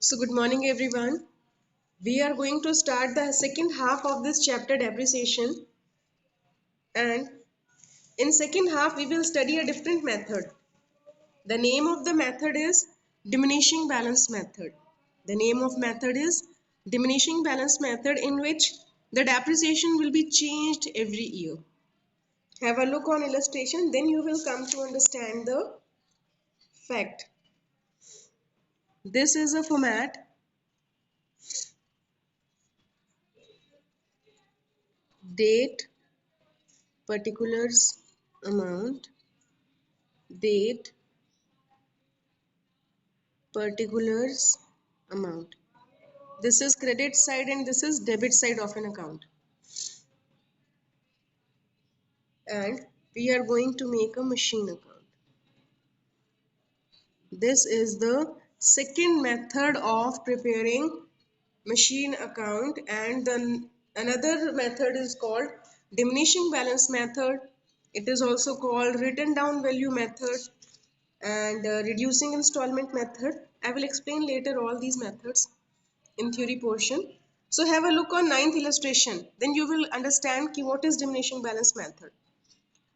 So good morning everyone. We are going to start the second half of this chapter depreciation, and in second half we will study a different method. The name of the method is diminishing balance method. The name of method is diminishing balance method, in which the depreciation will be changed every year. Have a look on illustration, then you will come to understand the fact. This is a format. Date, particulars, amount, date, particulars, amount. This is credit side and this is debit side of an account. And we are going to make a machine account. This is the second method of preparing machine account, and then another method is called diminishing balance method. It is also called written down value method and reducing installment method. I will explain later all these methods in theory portion. So have a look on ninth illustration. Then you will understand what is diminishing balance method.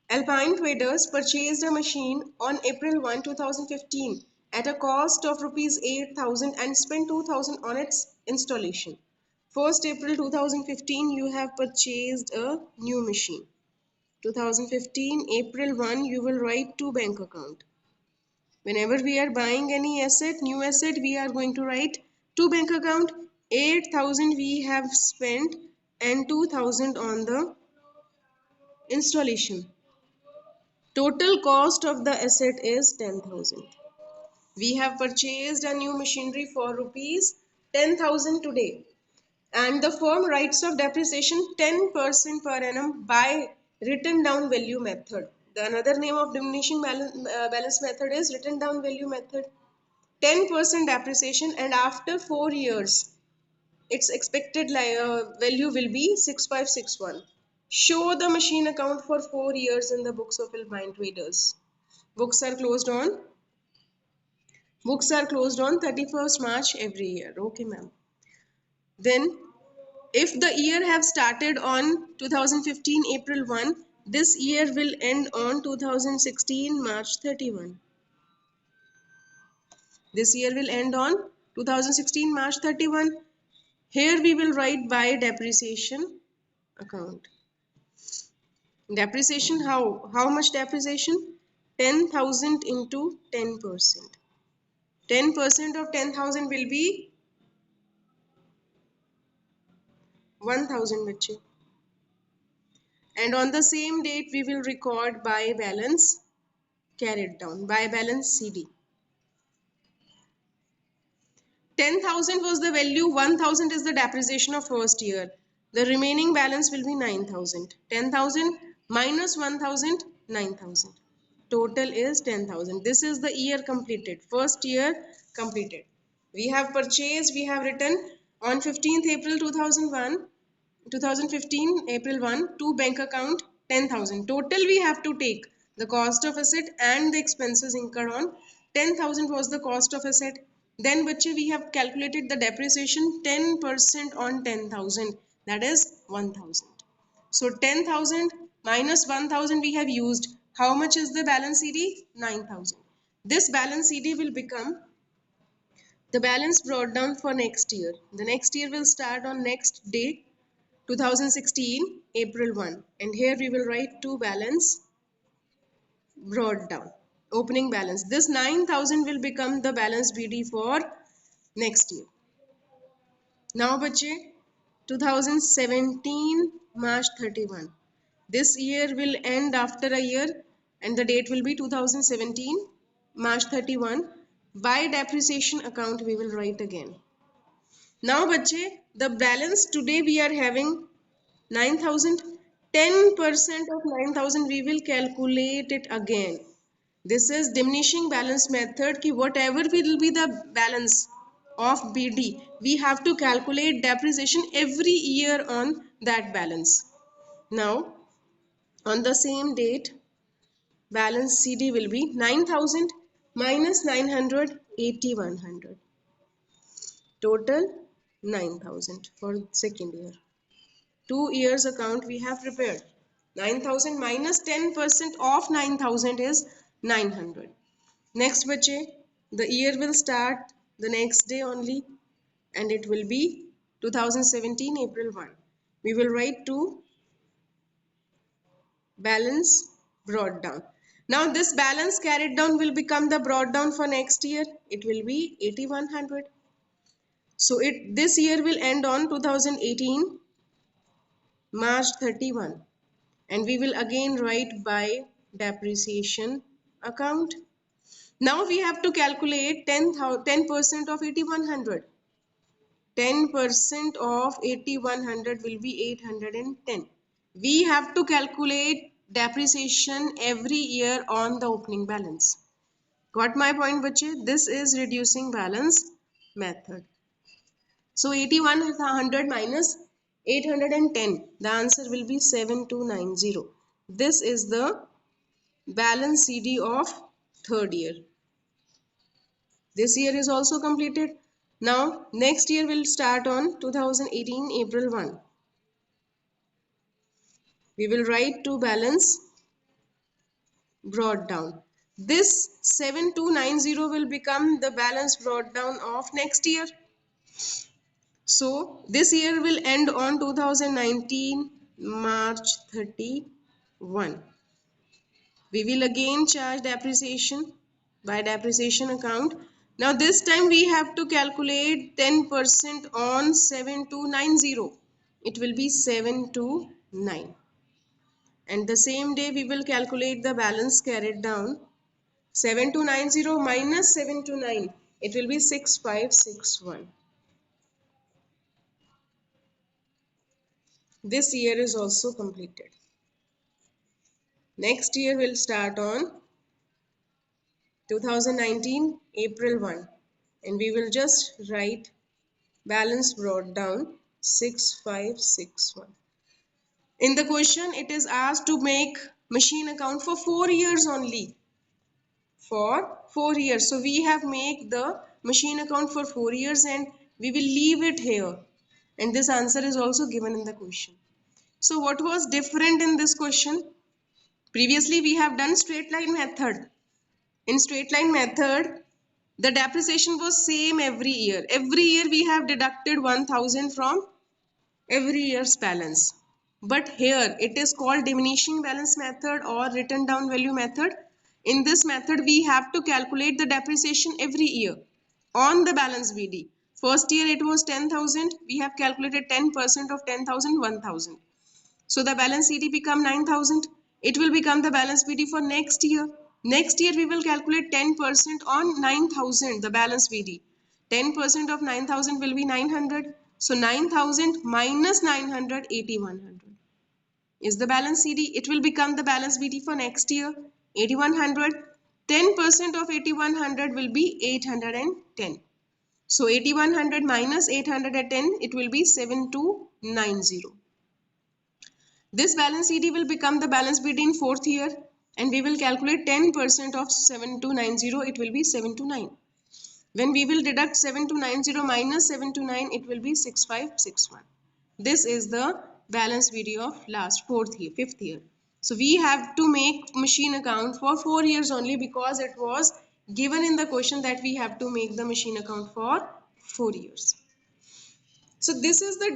Alpine Traders purchased a machine on April 1, 2015 at a cost of rupees 8,000 and spent 2,000 on its installation. 1st April 2015 you have purchased a new machine. 2015 April 1 you will write to bank account. Whenever we are buying any asset, new asset, we are going to write to bank account. 8,000 we have spent and 2,000 on the installation. Total cost of the asset is 10,000. We have purchased a new machinery for rupees 10,000 today, and the firm writes off depreciation 10% per annum by written down value method. The another name of diminishing balance method is written down value method. 10% depreciation, and after 4 years its expected value will be 6561. Show the machine account for 4 years in the books of Alpine Traders. Books are closed on 31st March every year. Okay, ma'am. Then if the year have started on 2015 April 1, this year will end on 2016 March 31. This year will end on 2016 March 31. Here we will write by depreciation account. Depreciation, how much depreciation? 10,000 into 10%. 10% of 10,000 will be 1,000 बच्चे. And on the same date we will record by balance carried down, by balance CD. 10,000 was the value, 1,000 is the depreciation of first year. The remaining balance will be 9,000. 10,000 minus 1,000, 9,000. Total is 10,000. This is the year completed, first year completed. We have purchased, we have written on 15th April 2015 April 1 to bank account 10,000. Total we have to take the cost of asset and the expenses incurred on. 10,000 was the cost of asset. Then we have calculated the depreciation 10% on 10,000, that is 1,000. So 10,000 minus 1,000 we have used. How much is the balance CD? 9,000. This balance CD will become the balance brought down for next year. The next year will start on next day, 2016 April 1, and here we will write to balance brought down, opening balance. This 9,000 will become the balance BD for next year. Now bache, 2017 March 31. This year will end after a year and the date will be 2017 March 31. By depreciation account we will write again. Now bache, the balance today we are having 9,000. 10% of 9,000 we will calculate it again. This is diminishing balance method ki whatever will be the balance of BD, we have to calculate depreciation every year on that balance. Now on the same date, balance CD will be 9,000 minus 900, 8,100. Total 9,000 for second year. 2 years account we have prepared. 9,000 minus 10% of 9,000 is 900. Next bache, the year will start the next day only, and it will be 2017 April 1. We will write to balance brought down. Now this balance carried down will become the brought down for next year. It will be 8100. So this year will end on 2018 March 31, and we will again write by depreciation account. Now we have to calculate 10% of 8100. 10% of 8100 will be 810. We have to calculate depreciation every year on the opening balance. Got my point, bache? This is reducing balance method. So 8100 minus 810, the answer will be 7290. This is the balance CD of third year. This year is also completed. Now next year will start on 2018 April 1. We will write to balance brought down. This 7290 will become the balance brought down of next year. So this year will end on 2019 March 31. We will again charge depreciation by depreciation account. Now this time we have to calculate 10% on 7290. It will be 729. And the same day we will calculate the balance carried down. 7290 minus 729. It will be 6561. This year is also completed. Next year will start on 2019 April 1, and we will just write balance brought down 6561. In the question it is asked to make machine account for 4 years only. For 4 years. So we have made the machine account for 4 years and we will leave it here. And this answer is also given in the question. So what was different in this question? Previously we have done straight line method. In straight line method, the depreciation was same every year. Every year we have deducted 1000 from every year's balance. But here it is called diminishing balance method or written down value method. In this method we have to calculate the depreciation every year on the balance BD. First year it was 10,000. We have calculated 10% of 10,000, 1,000. So the balance CD become 9,000. It will become the balance BD for next year. Next year we will calculate 10% on 9,000, the balance BD. 10% of 9,000 will be 900. So 9,000 minus 900, 8,100 is the balance CD. It will become the balance BD for next year, 8,100. 10% of 8,100 will be 810. So 8,100 minus 810, it will be 7290. This balance CD will become the balance BD in fourth year, and we will calculate 10% of 7290. It will be 729. When we will deduct 7290 minus 729, it will be 6561. This is the balance BD of last fifth year. So we have to make machine account for 4 years only because it was given in the question that we have to make the machine account for 4 years. So this is the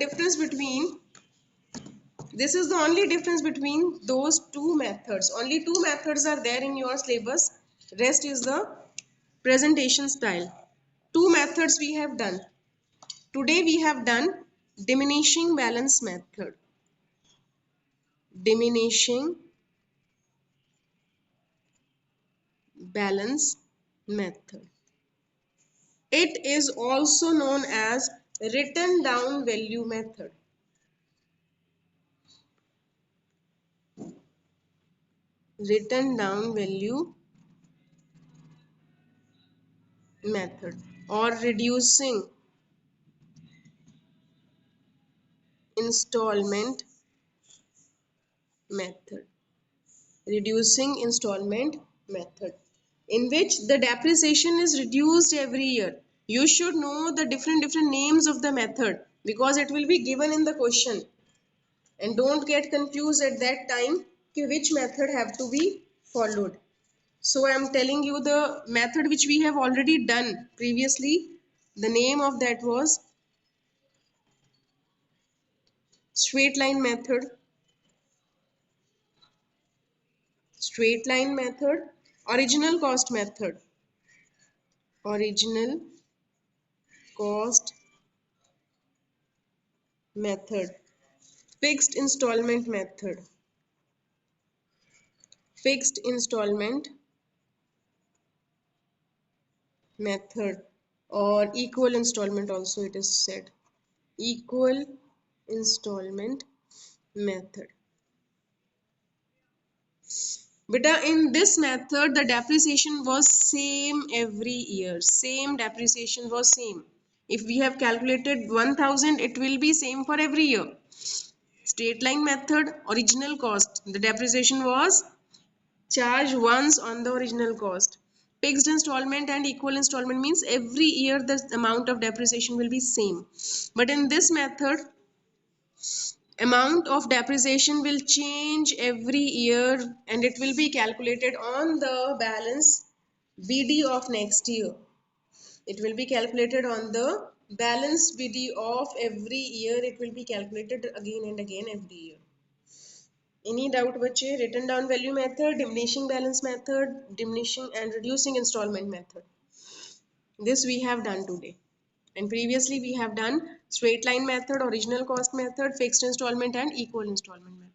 only difference between those two methods. Only two methods are there in your syllabus. Rest is the presentation style. Two methods we have done. Today we have done diminishing balance method. Diminishing balance method. It is also known as written down value method. Written down value method or reducing installment method. Reducing installment method, in which the depreciation is reduced every year. You should know the different names of the method because it will be given in the question. And don't get confused at that time which method have to be followed. So I am telling you the method which we have already done previously. The name of that was straight line method, straight line method, original cost method, original cost method, fixed installment method, fixed installment method, or equal installment also it is said, equal installment method. Beta, in this method, the depreciation was same every year. Same depreciation was same. If we have calculated 1000, it will be same for every year. Straight line method, original cost. The depreciation was charged once on the original cost. Fixed installment and equal installment means every year the amount of depreciation will be same. But in this method, amount of depreciation will change every year and it will be calculated on the balance BD of next year. It will be calculated on the balance BD of every year. It will be calculated again and again every year. Any doubt, bache? Written down value method, diminishing balance method, diminishing and reducing installment method. This we have done today. And previously we have done straight line method, original cost method, fixed installment and equal installment method.